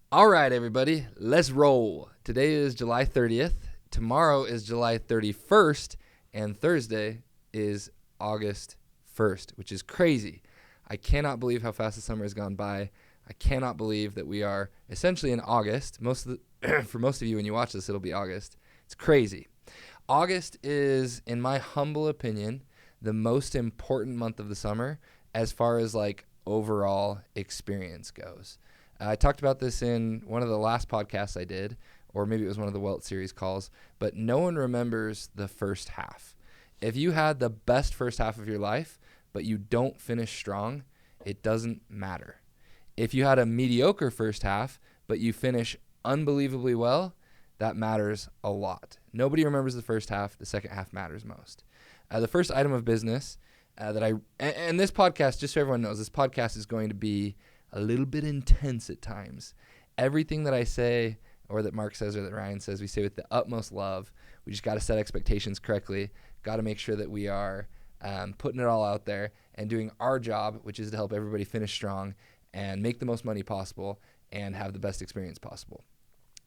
All right, everybody, let's roll. Today is July 30th. Tomorrow is July 31st, and Thursday is August 1st, which is crazy. I cannot believe how fast the summer has gone by. I cannot believe that we are essentially in August. For most of you, when you watch this, it'll be August. It's crazy. August is, in my humble opinion, the most important month of the summer as far as like overall experience goes. I talked about this in one of the last podcasts I did, or maybe it was one of the Welt series calls, but no one remembers the first half. If you had the best first half of your life, but you don't finish strong, it doesn't matter. If you had a mediocre first half, but you finish unbelievably well, that matters a lot. Nobody remembers the first half. The second half matters most. The first item of business and this podcast, just so everyone knows, this podcast is going to be a little bit intense at times. Everything that I say or that Mark says or that Ryan says, we say with the utmost love. We just got to set expectations correctly. Got to make sure that we are putting it all out there and doing our job, which is to help everybody finish strong and make the most money possible and have the best experience possible.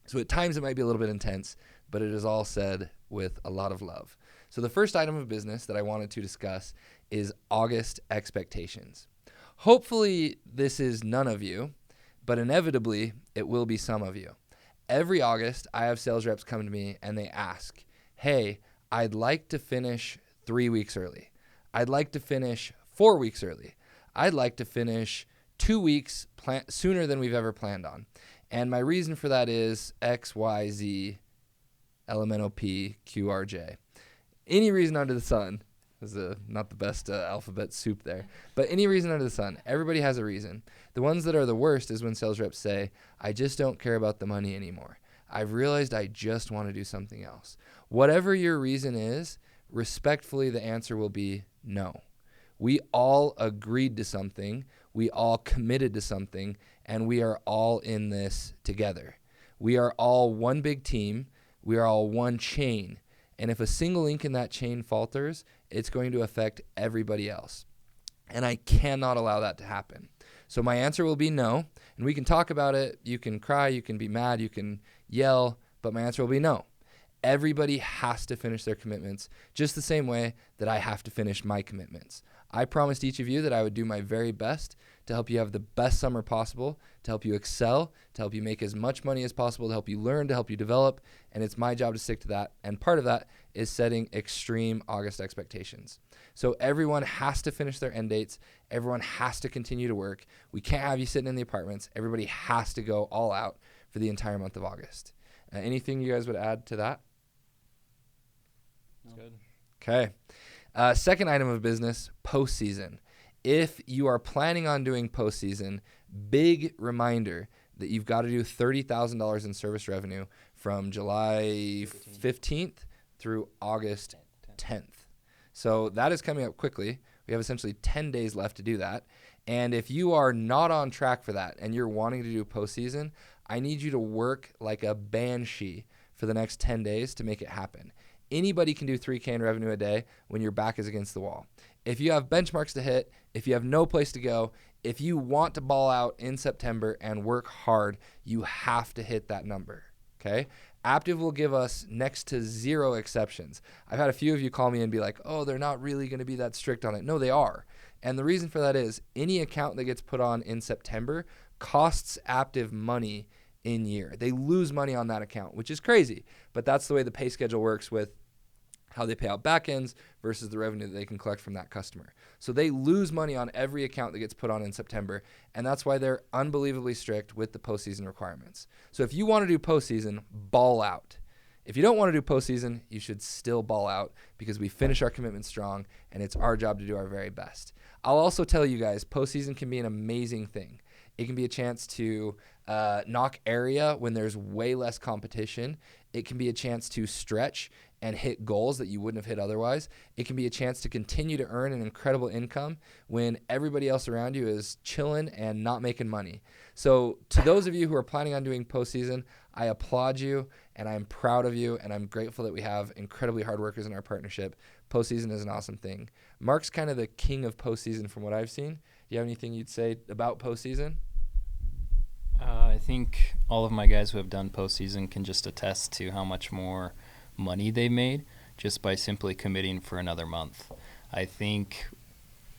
So at times it might be a little bit intense, but it is all said with a lot of love. So the first item of business that I wanted to discuss is August expectations. Hopefully this is none of you, but inevitably it will be some of you. Every August, I have sales reps come to me and they ask, hey, I'd like to finish 3 weeks early. I'd like to finish 4 weeks early. I'd like to finish 2 weeks sooner than we've ever planned on. And my reason for that is X, Y, Z, LMNOP, QRJ. Any reason under the sun. Is not the best alphabet soup there. But any reason under the sun. Everybody has a reason. The ones that are the worst is when sales reps say, I just don't care about the money anymore. I've realized I just want to do something else. Whatever your reason is, respectfully, the answer will be no. We all agreed to something. We all committed to something. And we are all in this together. We are all one big team. We are all one chain. And if a single link in that chain falters, it's going to affect everybody else. And I cannot allow that to happen. So my answer will be no. And we can talk about it. You can cry, you can be mad, you can yell, but my answer will be no. Everybody has to finish their commitments just the same way that I have to finish my commitments. I promised each of you that I would do my very best to help you have the best summer possible, to help you excel, to help you make as much money as possible, to help you learn, to help you develop, and it's my job to stick to that. And part of that is setting extreme August expectations. So everyone has to finish their end dates. Everyone has to continue to work. We can't have you sitting in the apartments. Everybody has to go all out for the entire month of August. Anything you guys would add to that? That's good. Okay. Second item of business, postseason. If you are planning on doing postseason, big reminder that you've got to do $30,000 in service revenue from July 15th through August 10th. So that is coming up quickly. We have essentially 10 days left to do that. And if you are not on track for that and you're wanting to do postseason, I need you to work like a banshee for the next 10 days to make it happen. Anybody can do $3K in revenue a day when your back is against the wall. If you have benchmarks to hit, if you have no place to go, if you want to ball out in September and work hard, you have to hit that number, okay? Aptiv will give us next to zero exceptions. I've had a few of you call me and be like, oh, they're not really going to be that strict on it. No, they are. And the reason for that is any account that gets put on in September costs Aptiv money in year. They lose money on that account, which is crazy. But that's the way the pay schedule works with how they pay out back ends versus the revenue that they can collect from that customer. So they lose money on every account that gets put on in September, and that's why they're unbelievably strict with the postseason requirements. So if you want to do postseason, ball out. If you don't want to do postseason, you should still ball out because we finish our commitment strong, and it's our job to do our very best. I'll also tell you guys, postseason can be an amazing thing. It can be a chance to knock area when there's way less competition. It can be a chance to stretch and hit goals that you wouldn't have hit otherwise. It can be a chance to continue to earn an incredible income when everybody else around you is chilling and not making money. So to those of you who are planning on doing postseason, I applaud you and I'm proud of you and I'm grateful that we have incredibly hard workers in our partnership. Postseason is an awesome thing. Mark's kind of the king of postseason from what I've seen. Do you have anything you'd say about postseason? I think all of my guys who have done postseason can just attest to how much more money they made just by simply committing for another month. I think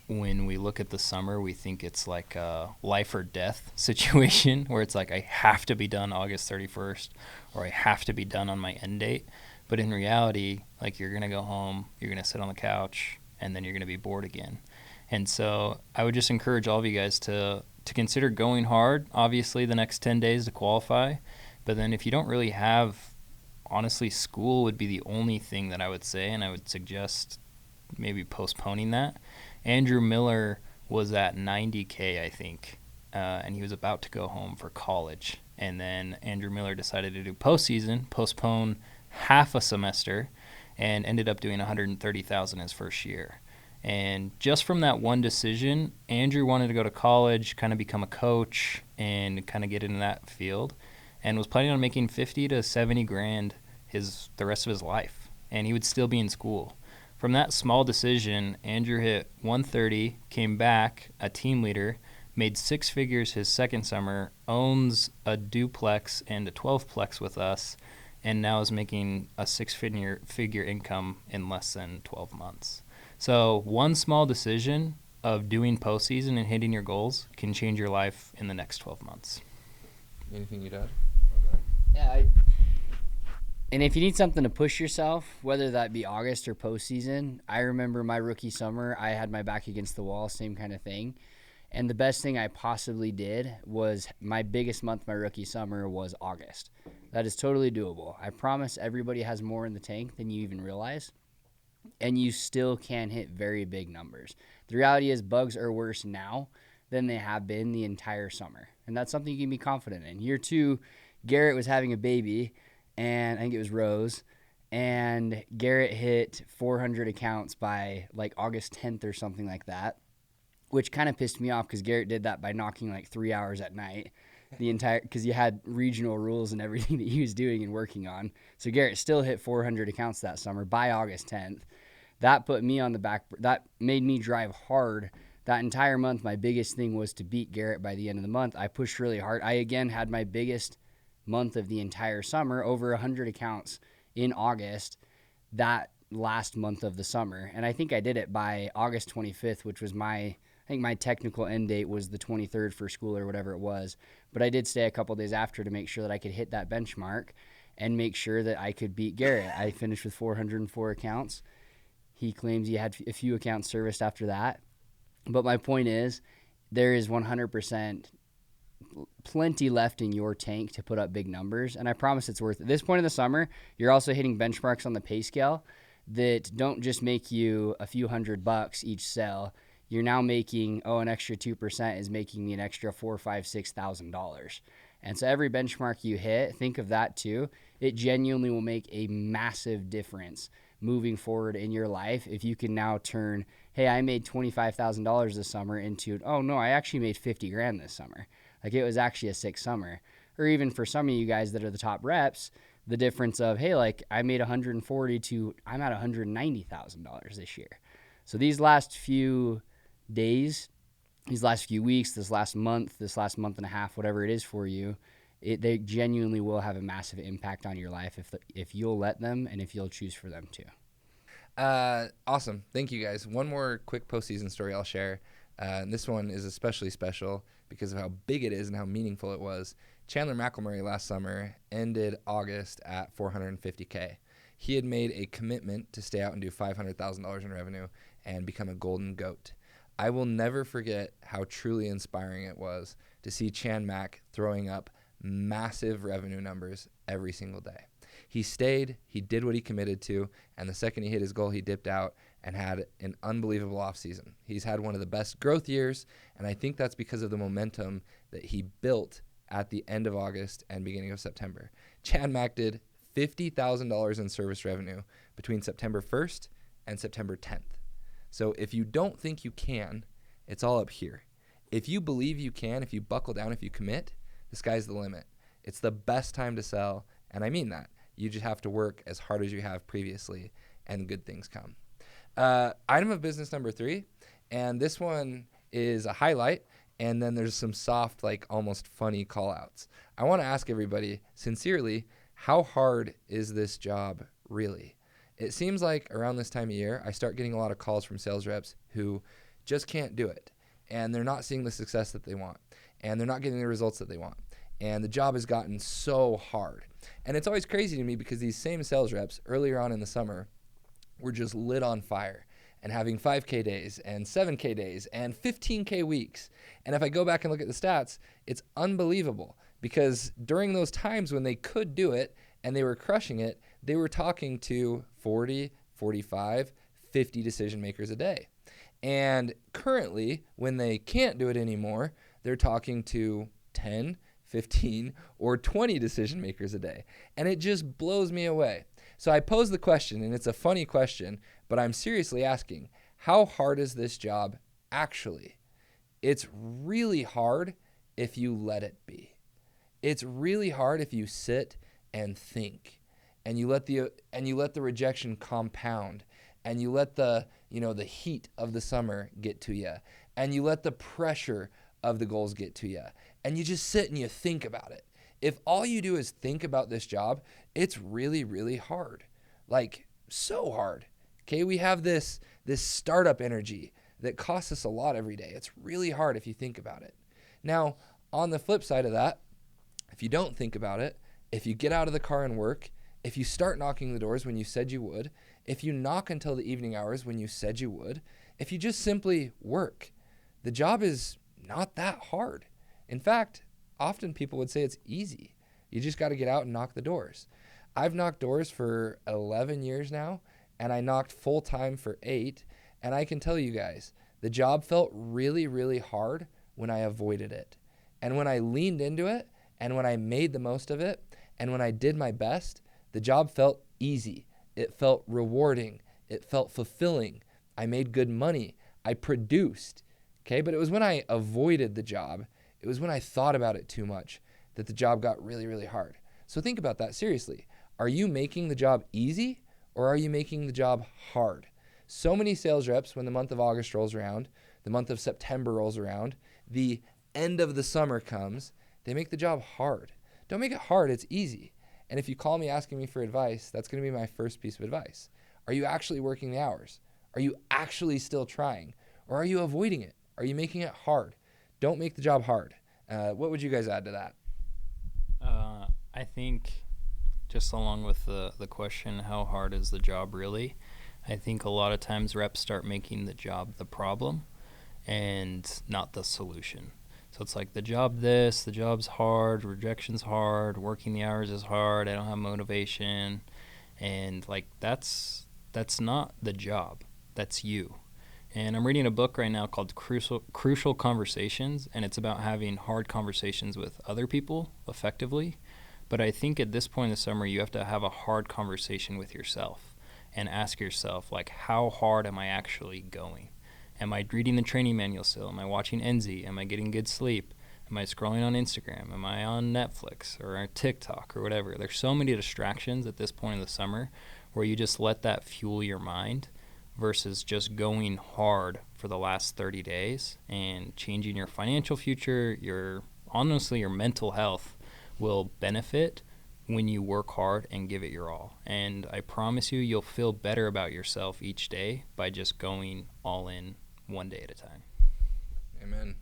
when we look at the summer, we think it's like a life or death situation where it's like I have to be done August 31st or I have to be done on my end date. But in reality, like you're going to go home, you're going to sit on the couch, and then you're going to be bored again. And so I would just encourage all of you guys to consider going hard, obviously, the next 10 days to qualify. But then if you don't really have, honestly, school would be the only thing that I would say, and I would suggest maybe postponing that. Andrew Miller was at 90K, I think, and he was about to go home for college. And then Andrew Miller decided to do postseason, postpone half a semester, and ended up doing 130,000 his first year. And just from that one decision, Andrew wanted to go to college, kind of become a coach, and kind of get into that field, and was planning on making 50 to 70 grand the rest of his life, and he would still be in school. From that small decision, Andrew hit 130, came back, a team leader, made six figures his second summer, owns a duplex and a 12-plex with us, and now is making a six-figure income in less than 12 months. So one small decision of doing postseason and hitting your goals can change your life in the next 12 months. Anything you'd add? Yeah, and if you need something to push yourself, whether that be August or postseason, I remember my rookie summer, I had my back against the wall, same kind of thing. And the best thing I possibly did was my biggest month my rookie summer was August. That is totally doable. I promise everybody has more in the tank than you even realize, and you still can hit very big numbers. The reality is bugs are worse now than they have been the entire summer, and that's something you can be confident in. Year two, Garrett was having a baby, and I think it was Rose, and Garrett hit 400 accounts by like August 10th or something like that, which kind of pissed me off because Garrett did that by knocking like 3 hours at night, because you had regional rules and everything that he was doing and working on. So Garrett still hit 400 accounts that summer by August 10th. That put me on the back. That made me drive hard that entire month. My biggest thing was to beat Garrett by the end of the month. I pushed really hard. I again had my biggest month of the entire summer, over 100 accounts in August, that last month of the summer. And I think I did it by August 25th, which was I think my technical end date was the 23rd for school or whatever it was. But I did stay a couple days after to make sure that I could hit that benchmark and make sure that I could beat Garrett. I finished with 404 accounts. He claims he had a few accounts serviced after that. But my point is, there is 100% plenty left in your tank to put up big numbers, and I promise it's worth it. At this point in the summer, you're also hitting benchmarks on the pay scale that don't just make you a few $100 each sell. You're now making, an extra 2% is making me an extra $4,000, $5,000, $6,000. And so every benchmark you hit, think of that too. It genuinely will make a massive difference moving forward in your life if you can now turn, hey, I made $25,000 this summer into, oh no, I actually made 50 grand this summer. Like it was actually a sick summer. Or even for some of you guys that are the top reps, the difference of, hey, like I made 140 to I'm at $190,000 this year. So these last few days, these last few weeks, this last month and a half, whatever it is for you, they genuinely will have a massive impact on your life if you'll let them and if you'll choose for them to. Awesome. Thank you, guys. One more quick postseason story I'll share. And this one is especially special because of how big it is and how meaningful it was. Chandler McElmurray last summer ended August at $450K. He had made a commitment to stay out and do $500,000 in revenue and become a golden goat. I will never forget how truly inspiring it was to see Chan Mac throwing up massive revenue numbers every single day. He stayed, he did what he committed to, and the second he hit his goal, he dipped out and had an unbelievable offseason. He's had one of the best growth years, and I think that's because of the momentum that he built at the end of August and beginning of September. Chan Mac did $50,000 in service revenue between September 1st and September 10th. So if you don't think you can, it's all up here. If you believe you can, if you buckle down, if you commit, the sky's the limit. It's the best time to sell, and I mean that. You just have to work as hard as you have previously, and good things come. Item of business number 3, and this one is a highlight, and then there's some soft, like almost funny call outs. I want to ask everybody sincerely, how hard is this job really? It seems like around this time of year, I start getting a lot of calls from sales reps who just can't do it, and they're not seeing the success that they want, and they're not getting the results that they want, and the job has gotten so hard. And it's always crazy to me because these same sales reps earlier on in the summer were just lit on fire and having 5K days and 7K days and 15K weeks. And if I go back and look at the stats, it's unbelievable because during those times when they could do it and they were crushing it, they were talking to 40, 45, 50 decision makers a day. And currently, when they can't do it anymore, they're talking to 10, 15, or 20 decision makers a day. And it just blows me away. So I pose the question, and it's a funny question, but I'm seriously asking, how hard is this job actually? It's really hard if you let it be. It's really hard if you sit and think, and you let the rejection compound, and you let the heat of the summer get to you, and you let the pressure of the goals get to you, and you just sit and you think about it. If all you do is think about this job, it's really, really hard. Like, so hard. Okay, we have this startup energy that costs us a lot every day. It's really hard if you think about it. Now, on the flip side of that, if you don't think about it, if you get out of the car and work, if you start knocking the doors when you said you would, if you knock until the evening hours when you said you would, if you just simply work, the job is not that hard. In fact, often people would say it's easy. You just got to get out and knock the doors. I've knocked doors for 11 years now, and I knocked full time for 8, and I can tell you guys, the job felt really, really hard when I avoided it. And when I leaned into it, and when I made the most of it, and when I did my best, the job felt easy. It felt rewarding. It felt fulfilling. I made good money. I produced. Okay, but it was when I avoided the job, it was when I thought about it too much that the job got really, really hard. So think about that seriously. Are you making the job easy or are you making the job hard? So many sales reps, when the month of August rolls around, the month of September rolls around, the end of the summer comes, they make the job hard. Don't make it hard, it's easy. And if you call me asking me for advice, that's going to be my first piece of advice. Are you actually working the hours? Are you actually still trying? Or are you avoiding it? Are you making it hard? Don't make the job hard. What would you guys add to that? I think just along with the question, how hard is the job really? I think a lot of times reps start making the job the problem and not the solution. So it's like the job's hard, rejection's hard, working the hours is hard, I don't have motivation. And like that's not the job, that's you. And I'm reading a book right now called Crucial Conversations, and it's about having hard conversations with other people effectively. But I think at this point in the summer, you have to have a hard conversation with yourself and ask yourself, like, how hard am I actually going? Am I reading the training manual still? Am I watching NZ? Am I getting good sleep? Am I scrolling on Instagram? Am I on Netflix or TikTok or whatever? There's so many distractions at this point in the summer where you just let that fuel your mind versus just going hard for the last 30 days and changing your financial future, your mental health will benefit when you work hard and give it your all. And I promise you, you'll feel better about yourself each day by just going all in one day at a time. Amen.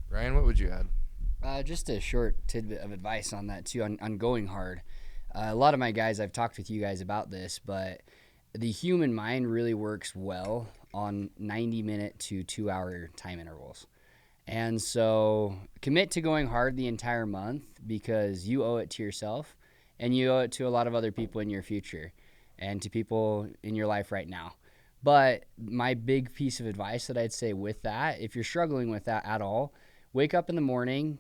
Ryan, what would you add? Just a short tidbit of advice on that too, on going hard. A lot of my guys, I've talked with you guys about this, but the human mind really works well on 90-minute to 2-hour time intervals. And so commit to going hard the entire month because you owe it to yourself and you owe it to a lot of other people in your future and to people in your life right now. But my big piece of advice that I'd say with that, if you're struggling with that at all, wake up in the morning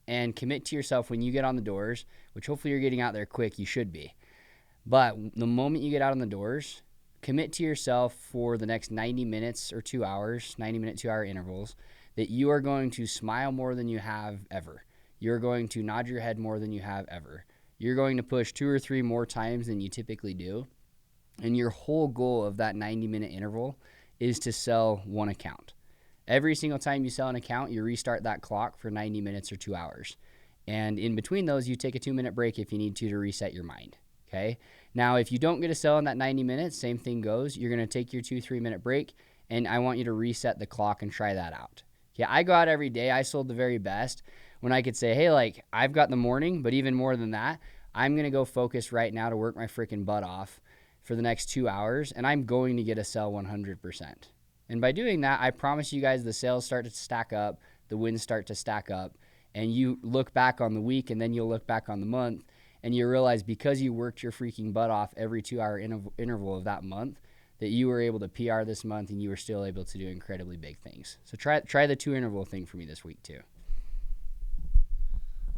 and commit to yourself when you get on the doors, which hopefully you're getting out there quick, you should be. But the moment you get out on the doors, commit to yourself for the next 90 minutes or 2 hours, 90-minute, 2-hour intervals, that you are going to smile more than you have ever. You're going to nod your head more than you have ever. You're going to push 2 or 3 more times than you typically do. And your whole goal of that 90-minute interval is to sell one account. Every single time you sell an account, you restart that clock for 90 minutes or 2 hours. And in between those, you take a 2-minute break if you need to reset your mind. Okay. Now, if you don't get a sell in that 90 minutes, same thing goes. You're going to take your 2-3-minute break, and I want you to reset the clock and try that out. Yeah, I go out every day. I sold the very best when I could say, hey, like, I've got the morning, but even more than that, I'm going to go focus right now to work my freaking butt off for the next 2 hours, and I'm going to get a sell 100%. And by doing that, I promise you guys the sales start to stack up, the wins start to stack up, and you look back on the week, and then you'll look back on the month, and you realize because you worked your freaking butt off every 2-hour interval of that month, that you were able to PR this month, and you were still able to do incredibly big things. So try the 2-interval thing for me this week too.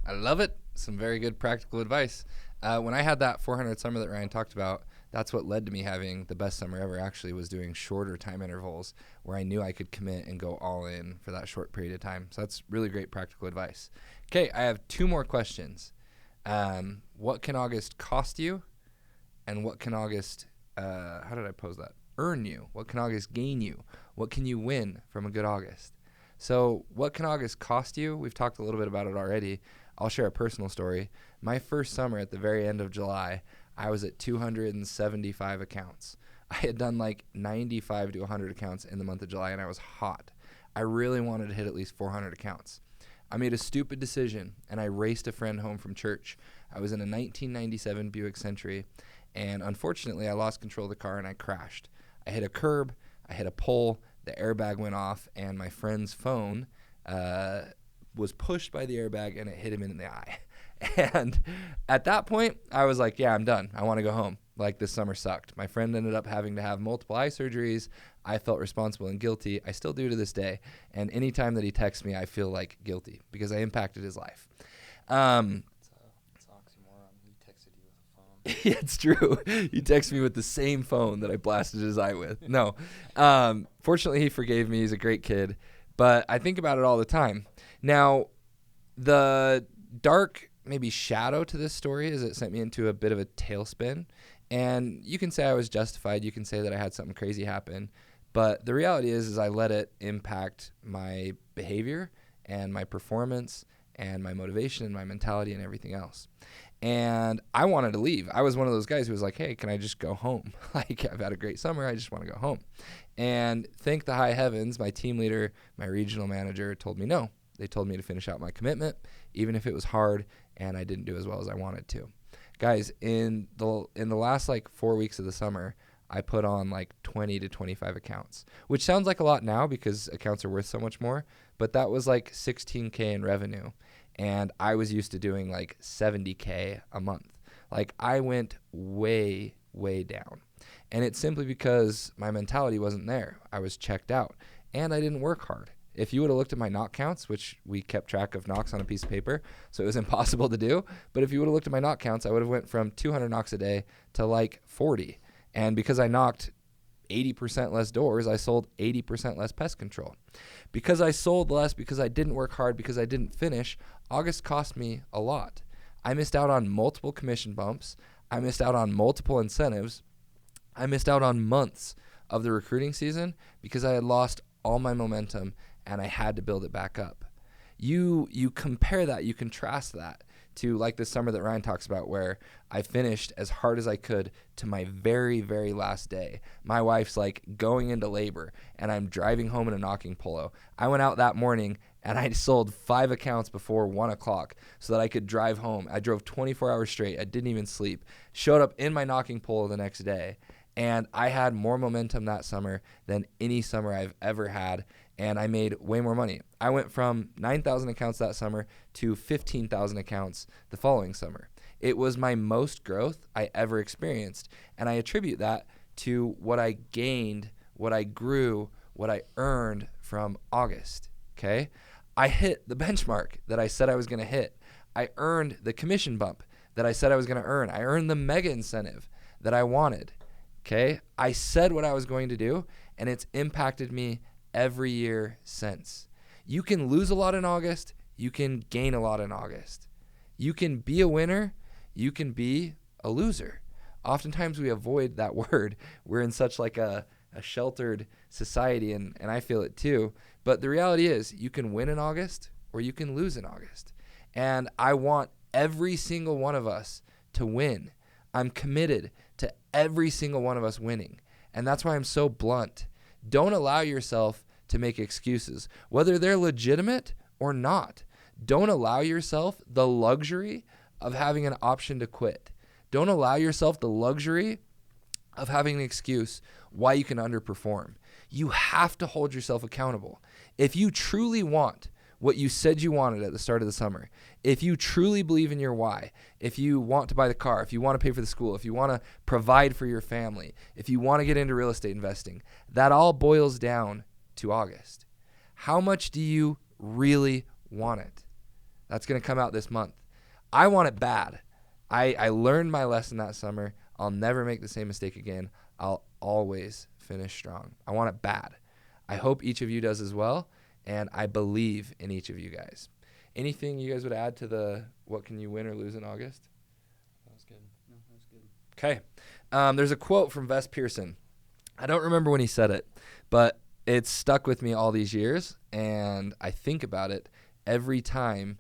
I love it. Some very good practical advice. When I had that 400 summer that Ryan talked about, that's what led to me having the best summer ever, actually, was doing shorter time intervals where I knew I could commit and go all in for that short period of time. So that's really great practical advice. Okay, I have 2 more questions. What can August cost you? And what can August, how did I pose that? Earn you? What can August gain you? What can you win from a good August? So what can August cost you? We've talked a little bit about it already. I'll share a personal story. My first summer at the very end of July, I was at 275 accounts. I had done like 95 to 100 accounts in the month of July, and I was hot. I really wanted to hit at least 400 accounts. I made a stupid decision, and I raced a friend home from church. I was in a 1997 Buick Century, and unfortunately, I lost control of the car, and I crashed. I hit a curb, I hit a pole, the airbag went off, and my friend's phone was pushed by the airbag, and it hit him in the eye. And at that point, I was like, yeah, I'm done. I want to go home. Like, this summer sucked. My friend ended up having to have multiple eye surgeries. I felt responsible and guilty. I still do to this day. And anytime that he texts me, I feel like guilty because I impacted his life. It's oxymoron. He texted you with a phone. Yeah, it's true. He texted me with the same phone that I blasted his eye with. No. Fortunately, he forgave me. He's a great kid. But I think about it all the time. Now, the dark maybe shadow to this story is it sent me into a bit of a tailspin. And you can say I was justified. You can say that I had something crazy happen. But the reality is I let it impact my behavior and my performance and my motivation and my mentality and everything else. And I wanted to leave. I was one of those guys who was like, hey, can I just go home? Like, I've had a great summer. I just want to go home. And thank the high heavens, my team leader, my regional manager told me no. They told me to finish out my commitment, even if it was hard and I didn't do as well as I wanted to. Guys, in the last like 4 weeks of the summer, I put on like 20 to 25 accounts, which sounds like a lot now because accounts are worth so much more, but that was like $16K in revenue. And I was used to doing like $70K a month. Like, I went way, way down. And it's simply because my mentality wasn't there. I was checked out and I didn't work hard. If you would have looked at my knock counts, which we kept track of knocks on a piece of paper, so it was impossible to do. But if you would have looked at my knock counts, I would have went from 200 knocks a day to like 40. And because I knocked 80% less doors, I sold 80% less pest control. Because I sold less, because I didn't work hard, because I didn't finish, August cost me a lot. I missed out on multiple commission bumps. I missed out on multiple incentives. I missed out on months of the recruiting season because I had lost all my momentum and I had to build it back up. You compare that, you contrast that to like this summer that Ryan talks about where I finished as hard as I could to my very, very last day. My wife's like going into labor and I'm driving home in a knocking polo. I went out that morning and I sold 5 accounts before 1 o'clock so that I could drive home. I drove 24 hours straight. I didn't even sleep. Showed up in my knocking polo the next day. And I had more momentum that summer than any summer I've ever had, and I made way more money. I went from 9,000 accounts that summer to 15,000 accounts the following summer. It was my most growth I ever experienced, and I attribute that to what I gained, what I grew, what I earned from August, okay? I hit the benchmark that I said I was going to hit. I earned the commission bump that I said I was going to earn. I earned the mega incentive that I wanted. Okay, I said what I was going to do, and it's impacted me every year since. You can lose a lot in August. You can gain a lot in August. You can be a winner. You can be a loser. Oftentimes we avoid that word. We're in such like a a sheltered society, and I feel it too. But the reality is you can win in August or you can lose in August. And I want every single one of us to win. I'm committed to every single one of us winning. And that's why I'm so blunt. Don't allow yourself to make excuses, whether they're legitimate or not. Don't allow yourself the luxury of having an option to quit. Don't allow yourself the luxury of having an excuse why you can underperform. You have to hold yourself accountable. If you truly want what you said you wanted at the start of the summer, if you truly believe in your why, if you want to buy the car, if you want to pay for the school, if you want to provide for your family, if you want to get into real estate investing, that all boils down to August. How much do you really want it? That's going to come out this month. I want it bad. I learned my lesson that summer. I'll never make the same mistake again. I'll always finish strong. I want it bad. I hope each of you does as well, and I believe in each of you guys. Anything you guys would add to the what can you win or lose in August? That was good. No, that was good. Okay. There's a quote from Wes Pearson. I don't remember when he said it, but it's stuck with me all these years, and I think about it every time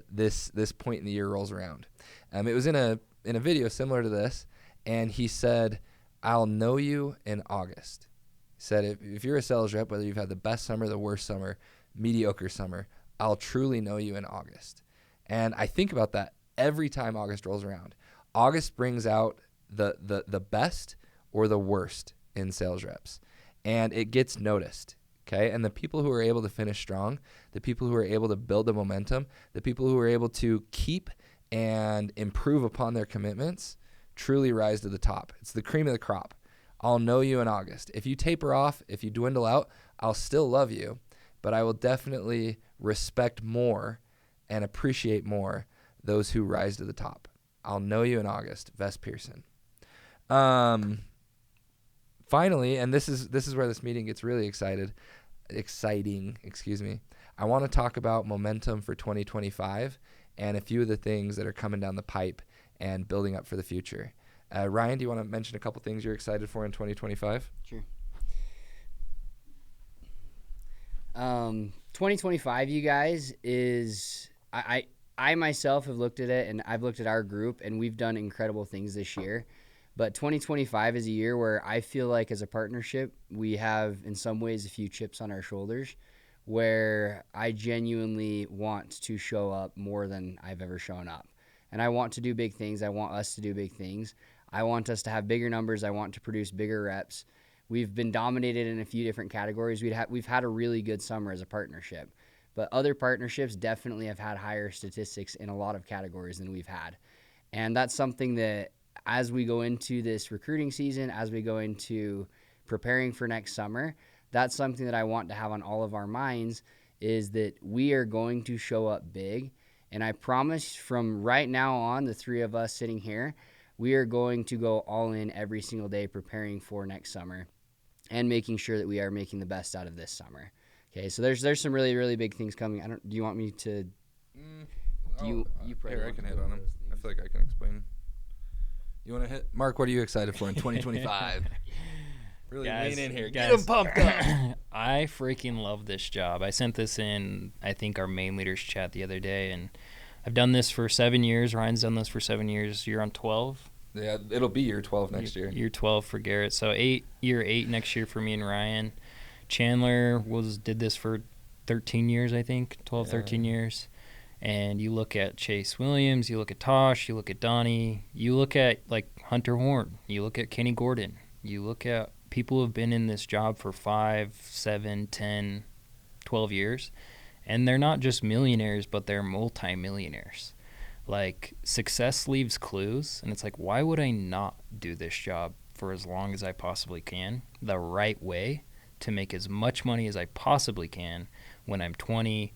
this point in the year rolls around. It was in a video similar to this, and he said, "I'll know you in August." He said, if you're a sales rep, whether you've had the best summer, the worst summer, mediocre summer, I'll truly know you in August. And I think about that every time August rolls around. August brings out the best or the worst in sales reps, and it gets noticed. Okay, and the people who are able to finish strong, the people who are able to build the momentum, the people who are able to keep and improve upon their commitments truly rise to the top. It's the cream of the crop. I'll know you in August. If you taper off, if you dwindle out, I'll still love you, but I will definitely respect more and appreciate more those who rise to the top. I'll know you in August. Wes Pearson. Finally, and this is where this meeting gets really exciting, I want to talk about momentum for 2025 and a few of the things that are coming down the pipe and building up for the future. Ryan, do you want to mention a couple things you're excited for in 2025? Sure. 2025, you guys, is I myself have looked at it, and I've looked at our group, and we've done incredible things this year. But 2025 is a year where I feel like as a partnership, we have in some ways a few chips on our shoulders where I genuinely want to show up more than I've ever shown up. And I want to do big things. I want us to do big things. I want us to have bigger numbers. I want to produce bigger reps. We've been dominated in a few different categories. We've had a really good summer as a partnership. But other partnerships definitely have had higher statistics in a lot of categories than we've had. And that's something that as we go into this recruiting season, as we go into preparing for next summer, that's something that I want to have on all of our minds is that we are going to show up big. And I promise from right now on, the three of us sitting here, we are going to go all in every single day preparing for next summer and making sure that we are making the best out of this summer. Okay, so there's some really, really big things coming. Do you want me to? You here, I can hit on them. I feel like I can explain. You want to hit? Mark, what are you excited for in 2025? Really lean in here. Get them pumped up. I freaking love this job. I sent this in, I think, our main leaders chat the other day, and I've done this for 7 years. Ryan's done this for 7 years. You're on 12? Yeah, it'll be year 12 next year. Year 12 for Garrett. So year 8 next year for me and Ryan. Chandler did this for 13 years, I think, 12, 13 years. And you look at Chase Williams, you look at Tosh, you look at Donnie, you look at like Hunter Horn, you look at Kenny Gordon, you look at people who have been in this job for 5, 7, 10, 12 years, and they're not just millionaires, but they're multi-millionaires. Like, success leaves clues, and it's like, why would I not do this job for as long as I possibly can, the right way, to make as much money as I possibly can when I'm 20,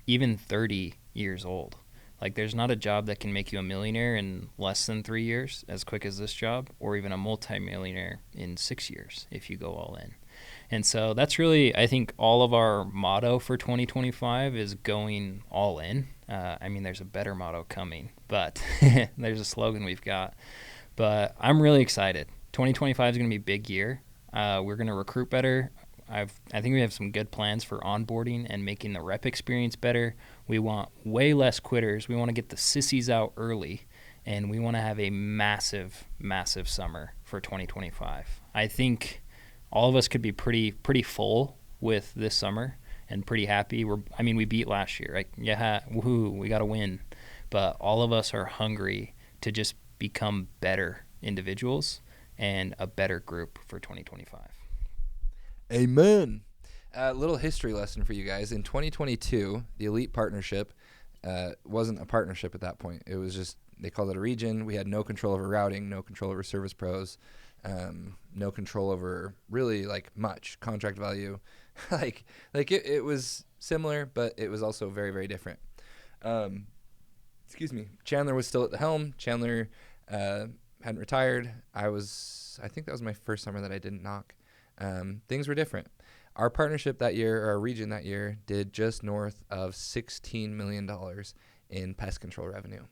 even 30 years old? Like, there's not a job that can make you a millionaire in less than 3 years, as quick as this job, or even a multi-millionaire in 6 years if you go all in. And so that's really, I think, all of our motto for 2025 is going all in. I mean, there's a better motto coming, but there's a slogan we've got. But I'm really excited. 2025 is going to be a big year. We're going to recruit better. I think we have some good plans for onboarding and making the rep experience better. We want way less quitters. We want to get the sissies out early, and we want to have a massive, massive summer for 2025. I think all of us could be pretty full with this summer and pretty happy. We beat last year. Like, yeah, woohoo, we got to win. But all of us are hungry to just become better individuals and a better group for 2025. Amen. A little history lesson for you guys. In 2022, the Elite Partnership wasn't a partnership at that point. It was just, they called it a region. We had no control over routing, no control over service pros, no control over really much contract value. It was similar, but it was also very, very different. Excuse me. Chandler was still at the helm. Chandler hadn't retired. I think that was my first summer that I didn't knock. Things were different. Our partnership that year, or our region that year, did just north of $16 million in pest control revenue.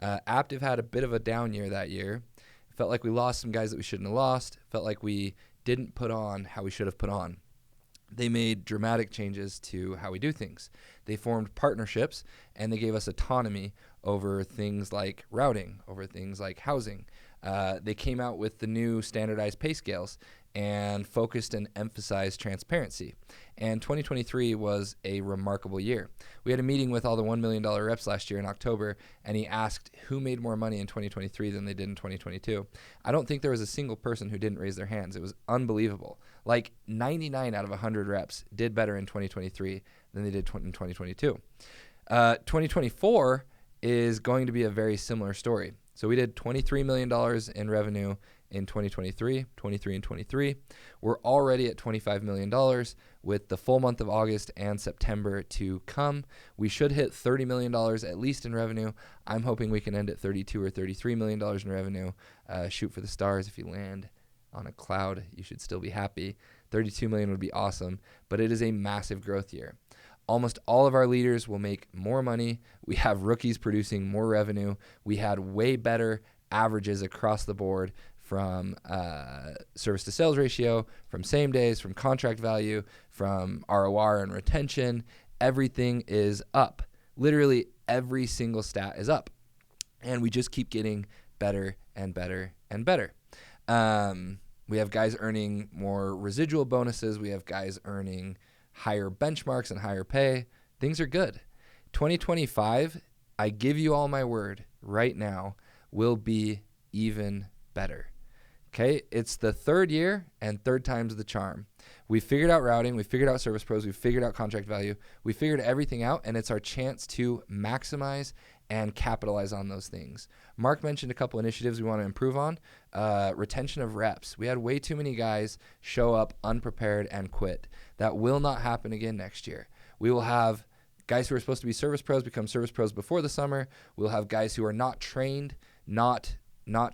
Aptive had a bit of a down year that year. Felt like we lost some guys that we shouldn't have lost. Felt like we didn't put on how we should have put on. They made dramatic changes to how we do things. They formed partnerships, and they gave us autonomy over things like routing, over things like housing. They came out with the new standardized pay scales and focused and emphasized transparency. And 2023 was a remarkable year. We had a meeting with all the $1 million reps last year in October, and he asked who made more money in 2023 than they did in 2022. I don't think there was a single person who didn't raise their hands. It was unbelievable. 99 out of 100 reps did better in 2023 than they did in 2022. 2024 is going to be a very similar story. So we did $23 million in revenue in 2023, 23 and 23. We're already at $25 million with the full month of August and September to come. We should hit $30 million at least in revenue. I'm hoping we can end at $32 or $33 million in revenue. Shoot for the stars. If you land on a cloud, you should still be happy. $32 million would be awesome, but it is a massive growth year. Almost all of our leaders will make more money. We have rookies producing more revenue. We had way better averages across the board from service to sales ratio, from same days, from contract value, from ROR and retention. Everything is up. Literally every single stat is up. And we just keep getting better and better and better. We have guys earning more residual bonuses. We have guys earning higher benchmarks and higher pay. Things are good. 2025, I give you all my word right now, will be even better. Okay, it's the third year and third time's the charm. We figured out routing, we figured out service pros, we figured out contract value, we figured everything out, and it's our chance to maximize and capitalize on those things. Mark mentioned a couple initiatives we want to improve on. Retention of reps. We had way too many guys show up unprepared and quit. That will not happen again next year. We will have guys who are supposed to be service pros become service pros before the summer. We'll have guys who are not trained, not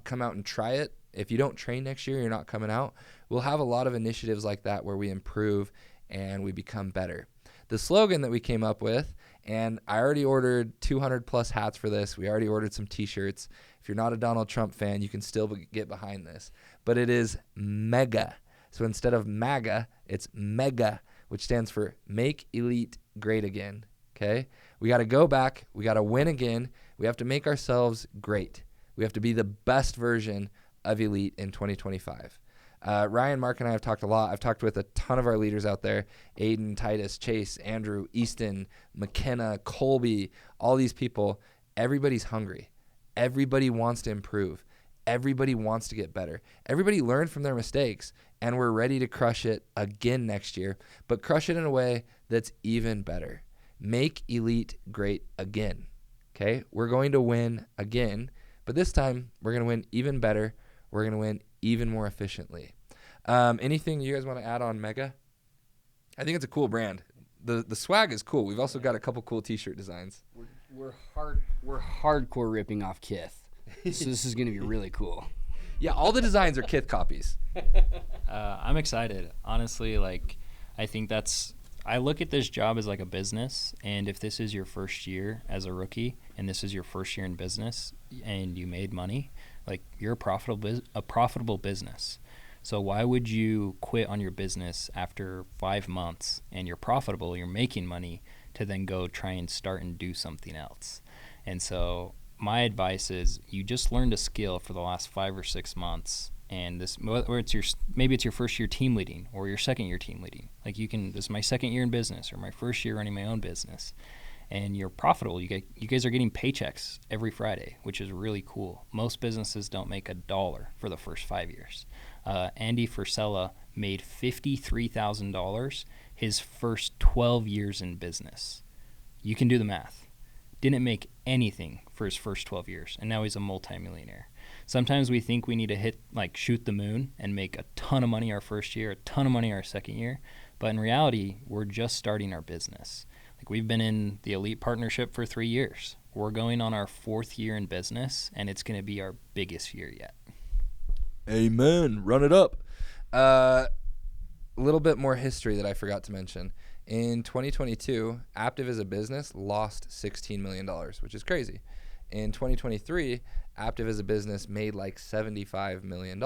come out and try it. If you don't train next year, you're not coming out. We'll have a lot of initiatives like that where we improve and we become better. The slogan that we came up with, and I already ordered 200 plus hats for this. We already ordered some t-shirts. If you're not a Donald Trump fan, you can still get behind this. But it is MEGA. So instead of MAGA, it's MEGA, which stands for Make Elite Great Again. Okay? We got to go back. We got to win again. We have to make ourselves great. We have to be the best version of Elite in 2025. Ryan, Mark, and I have talked a lot. I've talked with a ton of our leaders out there, Aiden, Titus, Chase, Andrew, Easton, McKenna, Colby, all these people. Everybody's hungry. Everybody wants to improve. Everybody wants to get better. Everybody learned from their mistakes, and we're ready to crush it again next year, but crush it in a way that's even better. Make Elite great again. Okay? We're going to win again, but this time we're going to win even better. We're going to win even more efficiently. Anything you guys want to add on Mega? I think it's a cool brand. The swag is cool. We've also got a couple cool t-shirt designs. We're hardcore ripping off Kith. So this is going to be really cool. Yeah, all the designs are Kith copies. I'm excited. Honestly, I think I look at this job as like a business, and if this is your first year as a rookie and this is your first year in business and you made money, you're a profitable business. So why would you quit on your business after 5 months and you're profitable, you're making money, to then go try and start and do something else? And so my advice is you just learned a skill for the last 5 or 6 months, and this, whether it's maybe it's your first year team leading or your second year team leading. Like this is my second year in business or my first year running my own business, and you're profitable. You guys are getting paychecks every Friday, which is really cool. Most businesses don't make $1 for the first 5 years. Andy Frisella made $53,000 his first 12 years in business. You can do the math. Didn't make anything for his first 12 years, and now he's a multimillionaire. Sometimes we think we need to shoot the moon and make a ton of money our first year, a ton of money our second year, but in reality, we're just starting our business. Like, we've been in the Elite Partnership for 3 years. We're going on our 4th year in business, and it's going to be our biggest year yet. Amen. Run it up. A little bit more history that I forgot to mention. In 2022, Aptiv as a business lost $16 million, which is crazy. In 2023, Aptiv as a business made like $75 million.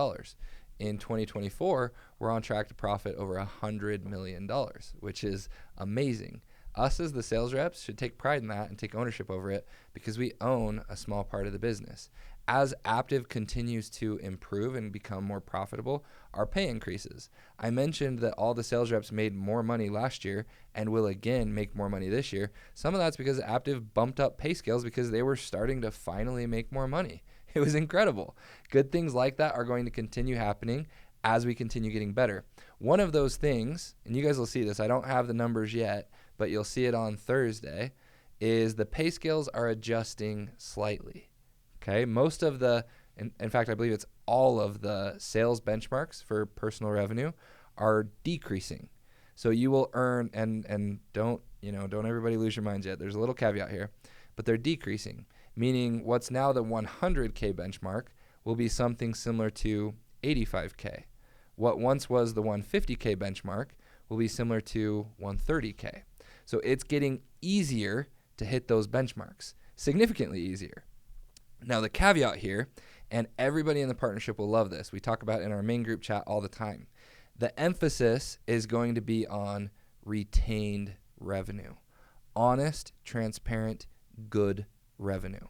In 2024, we're on track to profit over $100 million, which is amazing. Us as the sales reps should take pride in that and take ownership over it because we own a small part of the business. As Aptiv continues to improve and become more profitable, our pay increases. I mentioned that all the sales reps made more money last year and will again make more money this year. Some of that's because Aptiv bumped up pay scales because they were starting to finally make more money. It was incredible. Good things like that are going to continue happening as we continue getting better. One of those things, and you guys will see this, I don't have the numbers yet, but you'll see it on Thursday, is the pay scales are adjusting slightly. Okay, most of in fact, I believe it's all of the sales benchmarks for personal revenue are decreasing. So you will earn, and don't everybody lose your minds yet. There's a little caveat here, but they're decreasing, meaning what's now the 100K benchmark will be something similar to 85K. What once was the 150K benchmark will be similar to 130K. So it's getting easier to hit those benchmarks, significantly easier. Now, the caveat here, and everybody in the partnership will love this, we talk about it in our main group chat all the time, the emphasis is going to be on retained revenue. Honest, transparent, good revenue.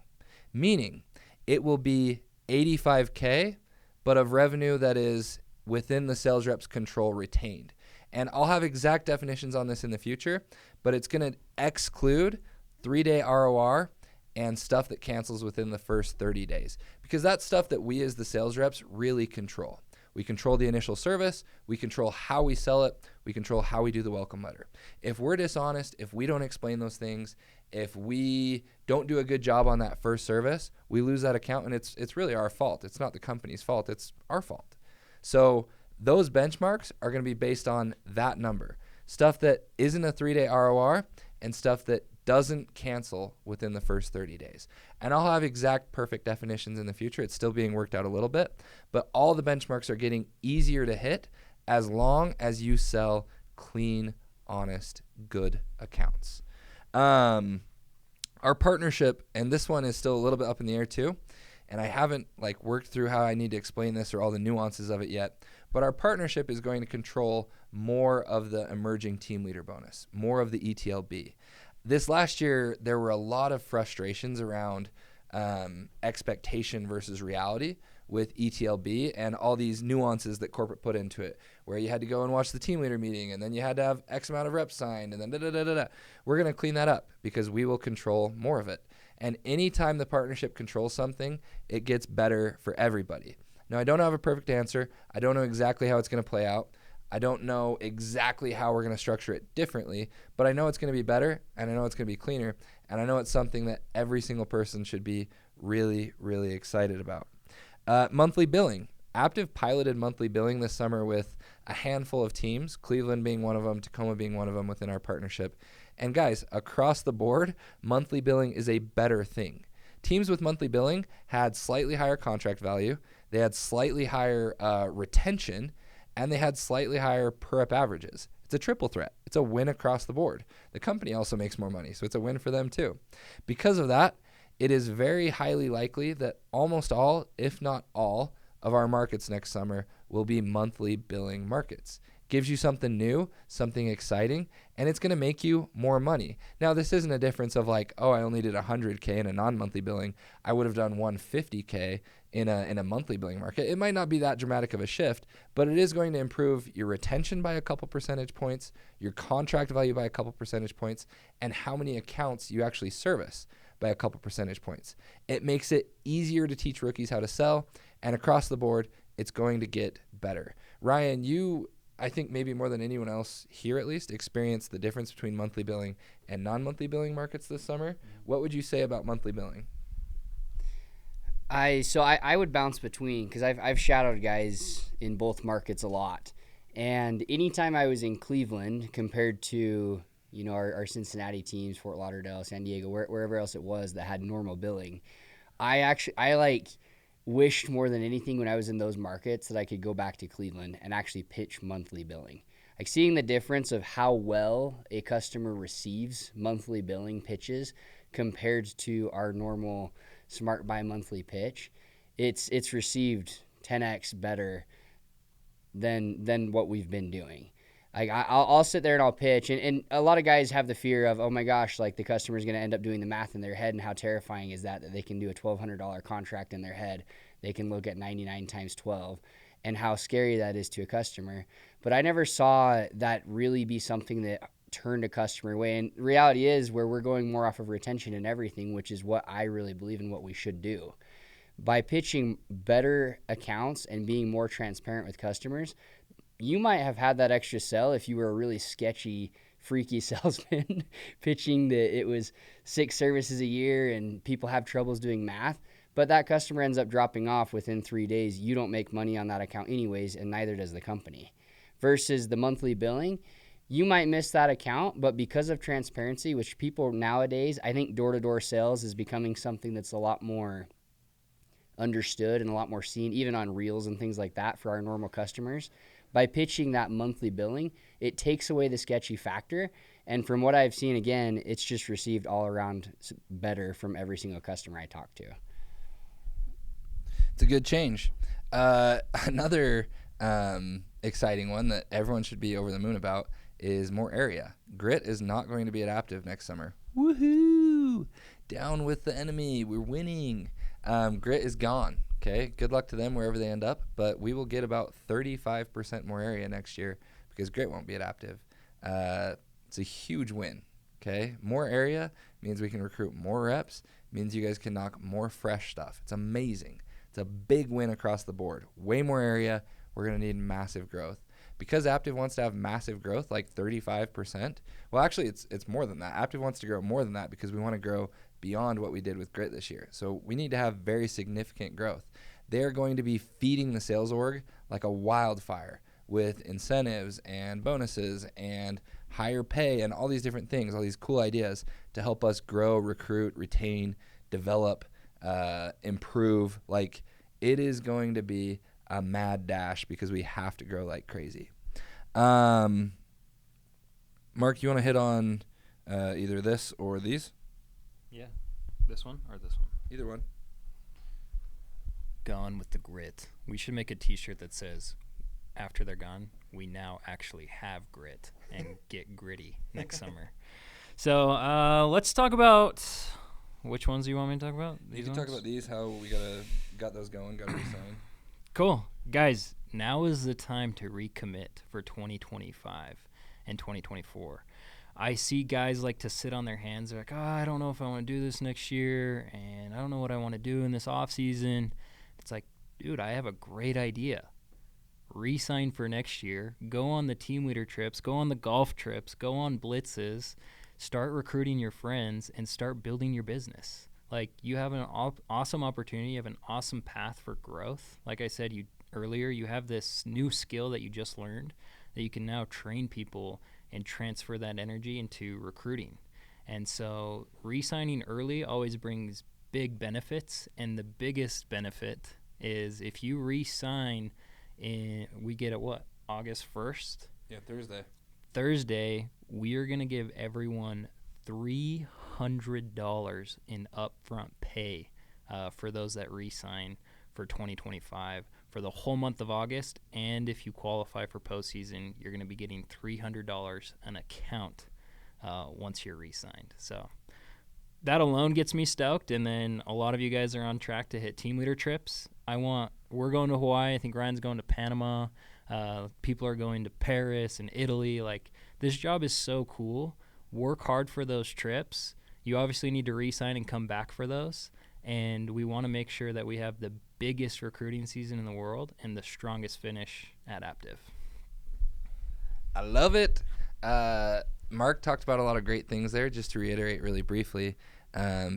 Meaning, it will be 85K, but of revenue that is within the sales rep's control retained. And I'll have exact definitions on this in the future, but it's going to exclude 3-day ROR and stuff that cancels within the first 30 days. Because that's stuff that we as the sales reps really control. We control the initial service, we control how we sell it, we control how we do the welcome letter. If we're dishonest, if we don't explain those things, if we don't do a good job on that first service, we lose that account, and it's really our fault. It's not the company's fault, it's our fault. So those benchmarks are going to be based on that number. Stuff that isn't a 3-day ROR and stuff that doesn't cancel within the first 30 days. And I'll have exact perfect definitions in the future. It's still being worked out a little bit, but all the benchmarks are getting easier to hit as long as you sell clean, honest, good accounts. Our partnership, and this one is still a little bit up in the air too, and I haven't worked through how I need to explain this or all the nuances of it yet, but our partnership is going to control more of the emerging team leader bonus, more of the ETLB. This last year, there were a lot of frustrations around expectation versus reality with ETLB and all these nuances that corporate put into it, where you had to go and watch the team leader meeting, and then you had to have X amount of reps signed, and then da-da-da-da-da. We're going to clean that up because we will control more of it. And anytime the partnership controls something, it gets better for everybody. Now, I don't have a perfect answer. I don't know exactly how it's going to play out. I don't know exactly how we're going to structure it differently, but I know it's going to be better, and I know it's going to be cleaner, and I know it's something that every single person should be really, really excited about. Monthly billing. Aptiv piloted monthly billing this summer with a handful of teams, Cleveland being one of them, Tacoma being one of them within our partnership. And guys, across the board, monthly billing is a better thing. Teams with monthly billing had slightly higher contract value, they had slightly higher retention, and they had slightly higher per-rep averages. It's a triple threat. It's a win across the board. The company also makes more money, so it's a win for them too. Because of that, it is very highly likely that almost all, if not all, of our markets next summer will be monthly billing markets. Gives you something new, something exciting, and it's going to make you more money. Now, this isn't a difference of like, oh, I only did 100K in a non-monthly billing. I would have done 150K in a monthly billing market. It might not be that dramatic of a shift, but it is going to improve your retention by a couple percentage points, your contract value by a couple percentage points, and how many accounts you actually service by a couple percentage points. It makes it easier to teach rookies how to sell, and across the board, it's going to get better. Ryan, you, I think maybe more than anyone else here at least, experienced the difference between monthly billing and non-monthly billing markets this summer. What would you say about monthly billing? I would bounce between, because I've shadowed guys in both markets a lot. And anytime I was in Cleveland compared to, you know, our Cincinnati teams, Fort Lauderdale, San Diego, wherever else it was that had normal billing, I wished more than anything when I was in those markets that I could go back to Cleveland and actually pitch monthly billing. Like seeing the difference of how well a customer receives monthly billing pitches compared to our normal smart bi-monthly pitch, it's received 10x better than what we've been doing. Like I'll sit there and I'll pitch, and a lot of guys have the fear of, oh my gosh, like the customer's going to end up doing the math in their head, and how terrifying is that they can do a $1,200 contract in their head. They can look at 99 times 12, and how scary that is to a customer. But I never saw that really be something that turned a customer away. And the reality is, where we're going more off of retention and everything, which is what I really believe in what we should do. By pitching better accounts and being more transparent with customers, you might have had that extra sell if you were a really sketchy, freaky salesman pitching that it was 6 services a year and people have troubles doing math, but that customer ends up dropping off within 3 days. You don't make money on that account anyways, and neither does the company. Versus the monthly billing, you might miss that account, but because of transparency, which people nowadays, I think door-to-door sales is becoming something that's a lot more understood and a lot more seen, even on reels and things like that for our normal customers. By pitching that monthly billing, it takes away the sketchy factor. And from what I've seen, again, it's just received all around better from every single customer I talk to. It's a good change. Another exciting one that everyone should be over the moon about is more area. Grit is not going to be at Active next summer. Woohoo! Down with the enemy. We're winning. Grit is gone. Okay, good luck to them wherever they end up, but we will get about 35% more area next year because Grit won't be at Active. It's a huge win. Okay, more area means we can recruit more reps, means you guys can knock more fresh stuff. It's amazing. It's a big win across the board. Way more area. We're going to need massive growth. Because Active wants to have massive growth, like 35%. Well, actually, it's more than that. Active wants to grow more than that because we want to grow beyond what we did with Grit this year. So we need to have very significant growth. They're going to be feeding the sales org like a wildfire with incentives and bonuses and higher pay and all these different things, all these cool ideas to help us grow, recruit, retain, develop, improve. Like, it is going to be a mad dash because we have to grow like crazy. Mark, you want to hit on either this or these? Yeah. This one or this one? Either one. Gone with the grit. We should make a t-shirt that says, after they're gone, we now actually have grit and get gritty next summer. So let's talk about, which ones do you want me to talk about? You can talk about these, how we got those going, got to resign. Cool. Guys, now is the time to recommit for 2025 and 2024. I see guys like to sit on their hands. They're like, oh, I don't know if I want to do this next year, and I don't know what I want to do in this off season. It's like, dude, I have a great idea. Re-sign for next year. Go on the team leader trips. Go on the golf trips. Go on blitzes. Start recruiting your friends and start building your business. Like, you have an awesome opportunity. You have an awesome path for growth. Like I said earlier, you have this new skill that you just learned that you can now train people and transfer that energy into recruiting. And so re-signing early always brings big benefits, and the biggest benefit is if you re-sign we get at what, August 1st? Yeah, Thursday, we are going to give everyone $300 in upfront pay for those that re-sign for 2025 for the whole month of August. And if you qualify for postseason, you're going to be getting $300 an account once you're re-signed. So that alone gets me stoked. And then a lot of you guys are on track to hit team leader trips. We're going to Hawaii. I think Ryan's going to Panama. People are going to Paris and Italy. Like, this job is so cool. Work hard for those trips. You obviously need to re-sign and come back for those. And we want to make sure that we have the biggest recruiting season in the world and the strongest finish at Aptiv. I love it. Mark talked about a lot of great things there. Just to reiterate really briefly,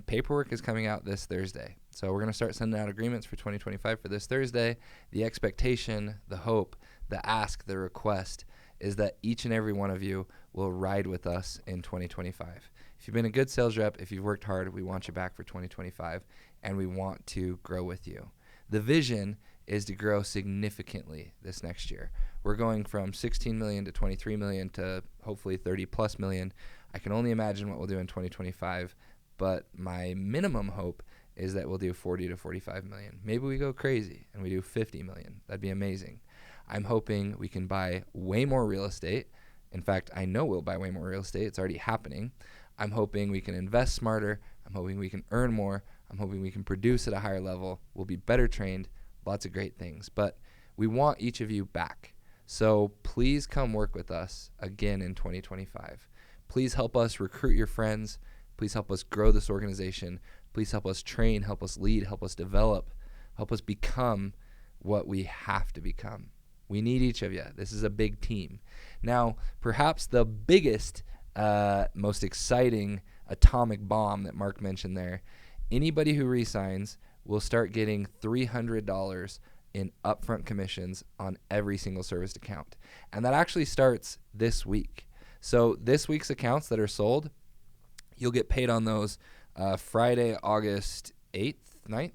paperwork is coming out this Thursday. So we're going to start sending out agreements for 2025 for this Thursday. The expectation, the hope, the ask, the request is that each and every one of you will ride with us in 2025. If you've been a good sales rep, if you've worked hard, we want you back for 2025, and we want to grow with you. The vision is to grow significantly this next year. We're going from 16 million to 23 million to hopefully 30 plus million. I can only imagine what we'll do in 2025, but my minimum hope is that we'll do 40 to 45 million. Maybe we go crazy and we do 50 million. That'd be amazing. I'm hoping we can buy way more real estate. In fact, I know we'll buy way more real estate. It's already happening. I'm hoping we can invest smarter. I'm hoping we can earn more. I'm hoping we can produce at a higher level. We'll be better trained. Lots of great things. But we want each of you back. So please come work with us again in 2025. Please help us recruit your friends. Please help us grow this organization. Please help us train, help us lead, help us develop, help us become what we have to become. We need each of you. This is a big team. Now, perhaps the biggest, most exciting atomic bomb that Mark mentioned there, anybody who resigns will start getting $300 in upfront commissions on every single serviced account. And that actually starts this week. So this week's accounts that are sold, you'll get paid on those Friday, August 9th.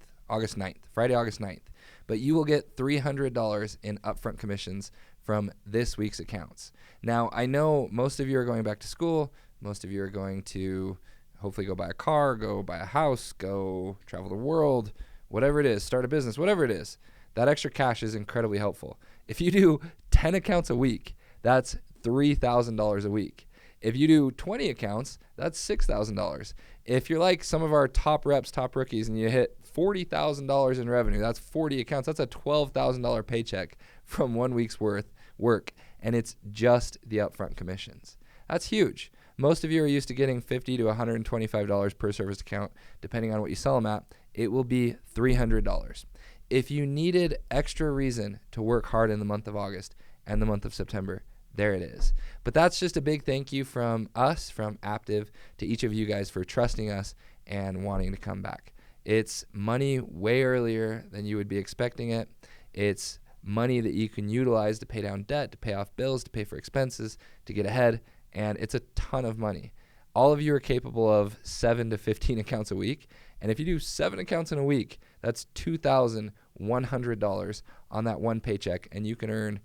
Friday, August 9th. But you will get $300 in upfront commissions from this week's accounts. Now, I know most of you are going back to school. Most of you are going to hopefully go buy a car, go buy a house, go travel the world, whatever it is, start a business, whatever it is. That extra cash is incredibly helpful. If you do 10 accounts a week, that's $3,000 a week. If you do 20 accounts, that's $6,000. If you're like some of our top reps, top rookies, and you hit $40,000 in revenue, that's 40 accounts. That's a $12,000 paycheck from 1 week's worth work, and it's just the upfront commissions. That's huge. Most of you are used to getting $50 to $125 per service account, depending on what you sell them at. It will be $300. If you needed extra reason to work hard in the month of August and the month of September, there it is. But that's just a big thank you from us, from Aptiv, to each of you guys for trusting us and wanting to come back. It's money way earlier than you would be expecting it. It's money that you can utilize to pay down debt, to pay off bills, to pay for expenses, to get ahead, and it's a ton of money. All of you are capable of 7 to 15 accounts a week, and if you do 7 accounts in a week, that's $2,100 on that one paycheck, and you can earn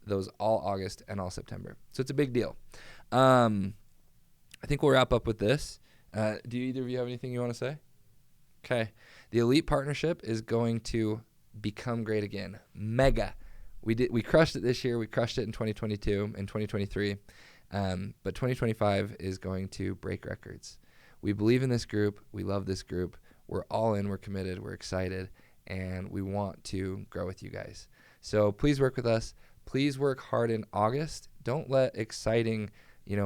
those all August and all September. So it's a big deal. I think we'll wrap up with this. Do either of you have anything you want to say? Okay. The Elite Partnership is going to become great again. Mega. We crushed it this year. We crushed it in 2022 and 2023. But 2025 is going to break records. We believe in this group. We love this group. We're all in. We're committed. We're excited. And we want to grow with you guys. So please work with us. Please work hard in August. Don't let exciting,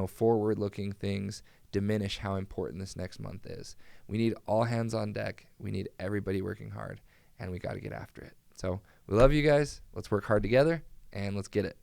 forward-looking things diminish how important this next month is. We need all hands on deck. We need everybody working hard, and we got to get after it. So we love you guys. Let's work hard together, and let's get it.